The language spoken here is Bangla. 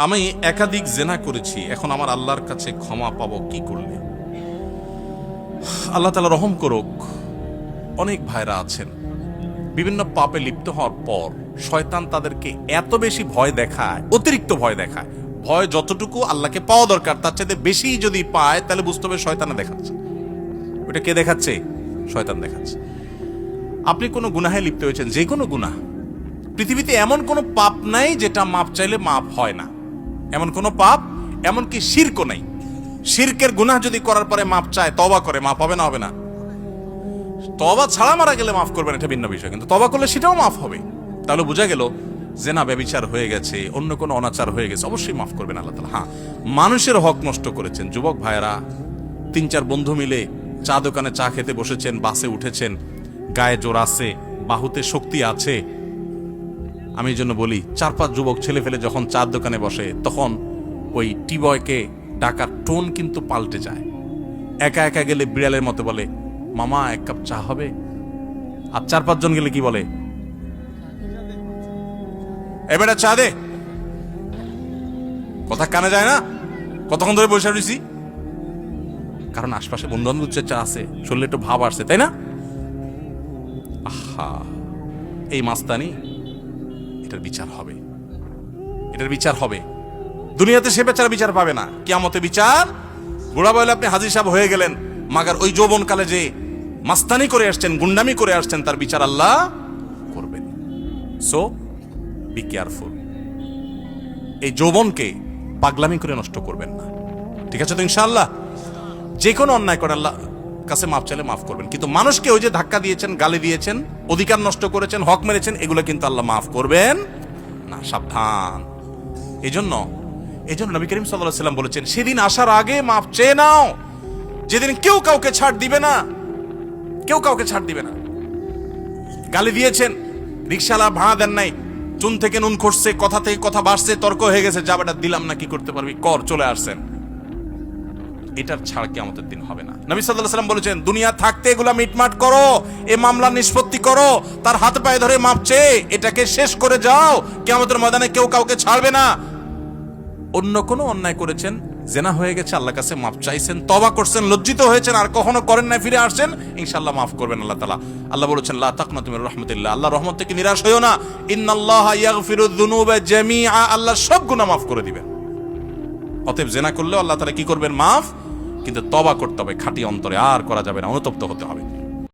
আমি একাধিক জেনা করেছি, এখন আমার আল্লাহর কাছে ক্ষমা পাবো কি করলে? আল্লাহ তাআলা রহম করুক। অনেক ভাইরা আছেন বিভিন্ন পাপে লিপ্ত হওয়ার পর শয়তান তাদেরকে এত বেশি ভয় দেখায়, অতিরিক্ত ভয় দেখায়। ভয় যতটুকু আল্লাহকে পাওয়া দরকার তার চাইতে বেশি যদি পায় তাহলে বুঝতে হবে শয়তানে দেখাচ্ছে। ওটা কে দেখাচ্ছে? শয়তান দেখাচ্ছে। আপনি কোনো গুনাহে লিপ্ত হয়েছেন, যে কোনো গুনাহ, পৃথিবীতে এমন কোনো পাপ নাই যেটা মাপ চাইলে মাপ হয় না। এমন কোনো পাপ, এমনকি শিরকও নাই। শিরকের গুনাহ যদি করার পরে মাপ চায়, তওবা করে, মাপ হবে না? হবে না? তওবা ছাড়া মারা গেলে মাফ করবেন, এটা ভিন্ন বিষয়, কিন্তু তওবা করলে সেটাও মাফ হবে। তাহলে বোঝা গেল জেনা ব্যভিচার হয়ে গেছে, অন্য কোনো অনাচার হয়ে গেছে, অবশ্যই মাফ করবেন আল্লাহ তাআলা। হ্যাঁ, মানুষের হক নষ্ট করেছেন, যুবক ভাইয়েরা 3-4 বন্ধু মিলে চা দোকানে চা খেতে বসেছেন, বাসে উঠেছেন, গায়ে জোর আছে, বাহুতে শক্তি আছে। আমি এই জন্য বলি, 4-5 যুবক ছেলে ফেলে যখন চার দোকানে বসে তখন ওই টিবয়কে ডাকার টোন কিন্তু পাল্টে যায়। একা একা গেলে বিড়ালের মতো বলে, মামা 1 কাপ চা হবে? আর 4-5 জন গেলে কি বলে? এবারে চা দে। কথা কানে যায় না? কতক্ষণ ধরে বসে রয়েছি? কারণ আশপাশে বন্ধু বান্ধব চা আছে, শরীরে একটু ভাব আসছে, তাই না? আহা, এই মাস্তানি, এটার বিচার হবে, এটার বিচার হবে। দুনিয়াতে সে বেচারা বিচার পাবে না, কিয়ামতে বিচার। বুড়া বলে আপনি হাজী সাহেব হয়ে গেলেন, মাগার ওই যৌবনকালে যে মাস্তানি করে আসছেন, গুন্ডামি করে আসছেন, তার বিচার আল্লাহ করবেন। So be careful. এই যৌবনকে পাগলামি করে নষ্ট করবেন না, ঠিক আছে তো? ইনশাআল্লাহ যে কোনো অন্যায় করে আল্লাহ কাছে মাফ চাইলে মাফ করবেন, কিন্তু মানুষকে ওই যে ধাক্কা দিয়েছেন, গালি দিয়েছেন, অধিকার নষ্ট করেছেন, হক মেরেছেন, এগুলো কিন্তু আল্লাহ মাফ করবেন না, সাবধান। এই জন্য নবী করিম সাল্লাল্লাহু আলাইহি ওয়াসাল্লাম বলেছেন, সেদিন আসার আগে মাফ চেয়ে নাও, যেদিন কেউ কাউকে ছাড় দিবে না, কেউ কাউকে ছাড় দিবে না। গালি দিয়েছেন, রিকশাওয়ালা ভাড়া দেন নাই, চুন থেকে নুন খসছে, কথা থেকে কথা বাড়ছে, তর্ক হয়ে গেছে, যাবেটা দিলাম না, কি করতে পারবি কর, চলে আসছেন। এটার ছাড় কিয়ামতের দিন হবে না। নবী সাল্লাল্লাহু আলাইহি ওয়াসাল্লাম বলেছেন, দুনিয়া থাকতে এগুলা মিটমাট করো, এই মামলা নিষ্পত্তি করো, তার হাত পায়ে ধরে মাপ চেয়ে এটাকে শেষ করে যাও। কিয়ামতের ময়দানে কেউ কাউকে ছাড়বে না। অন্য কোনো অন্যায় করেছেন, জেনা হয়ে গেছে, আল্লাহর কাছে মাপ চাইছেন, তওবা করছেন, লজ্জিত হয়েছেন, আর কখনো করেন না, ফিরে আসছেন, ইনশাআল্লাহ মাফ করবেন আল্লাহ তাআলা। আল্লাহ বলেছেন, লা তাকনাতু মির রাহমাতিল্লাহ, আল্লাহর রহমত থেকে নিরাশ হইও না। ইন্নাল্লাহা ইয়াগফিরুয যুনুবা জামিআ, আল্লাহ সব গুনাহ মাফ করে দিবেন। অতএব জেনা করলেও আল্লাহ তাআলা কি করবেন? মাফ। কিন্তু তওবা করতে হবে খাঁটি অন্তরে, আর করা যাবে না, অনুতপ্ত হতে হবে।